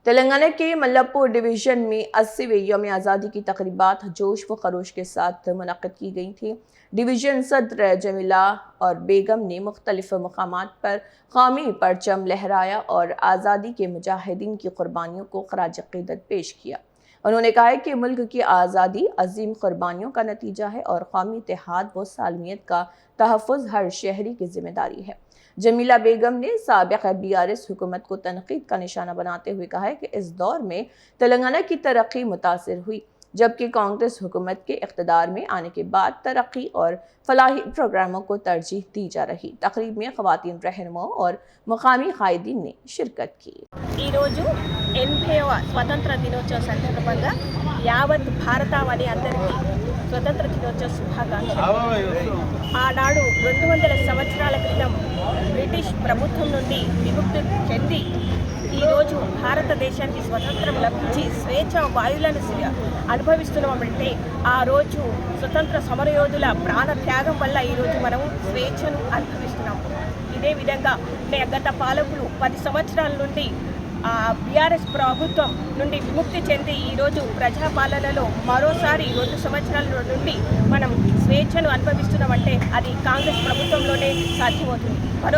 तेलंगाना के मल्लापुर डिवीजन में 80वें यौम आज़ादी की तकरीबात जोश व खरोश के साथ मुनक़्क़िद की गई थी। डिवीजन सदर जमीला और बेगम ने मुख्तलिफ मकामात पर कौमी परचम लहराया और आज़ादी के मुजाहिदीन की कुर्बानियों को खराज अक़ीदत पेश किया। उन्होंने कहा है कि मुल्क की आज़ादी अजीम कुर्बानियों का नतीजा है और कौमी इत्तेहाद व सालमियत का तहफ़्फ़ुज़ हर शहरी की जिम्मेदारी है। जमीला बेगम ने साबिक़ BRS हुकूमत को तनक़ीद का निशाना बनाते हुए कहा है कि इस दौर में तेलंगाना की तरक्की मुतासिर हुई, जबकि कांग्रेस हुकूमत के इक़्तिदार में आने के बाद तरक्की और फलाही प्रोग्रामों को तरजीह दी जा रही। तकरीब में ख़वातीन रहनुमाओं और मुकामी कायदीन ने शिरकत की। స్వతంత్ర దినోత్సవ సందర్భంగా యావత్ భారతావని అందరికీ స్వతంత్ర దినోత్సవ శుభాకాంక్షలు. ఆనాడు 200 సంవత్సరాల క్రితం బ్రిటిష్ ప్రభుత్వం నుండి విముక్తి చెంది ఈరోజు భారతదేశానికి స్వతంత్రం లభించి స్వేచ్ఛ వాయువులను అనుభవిస్తున్నామంటే ఆ రోజు స్వతంత్ర సమరయోధుల ప్రాణ త్యాగం వల్ల ఈరోజు మనము స్వేచ్ఛను అనుభవిస్తున్నాము. ఇదే విధంగా గత పాలకులు 10 సంవత్సరాల నుండి BRS ప్రభుత్వం నుండి విముక్తి చెంది ఈరోజు ప్రజాపాలనలో మరోసారి 2 సంవత్సరాల నుండి మనం స్వేచ్ఛను అనుభవిస్తున్నామంటే అది కాంగ్రెస్ ప్రభుత్వంలోనే సాధ్యమవుతుంది.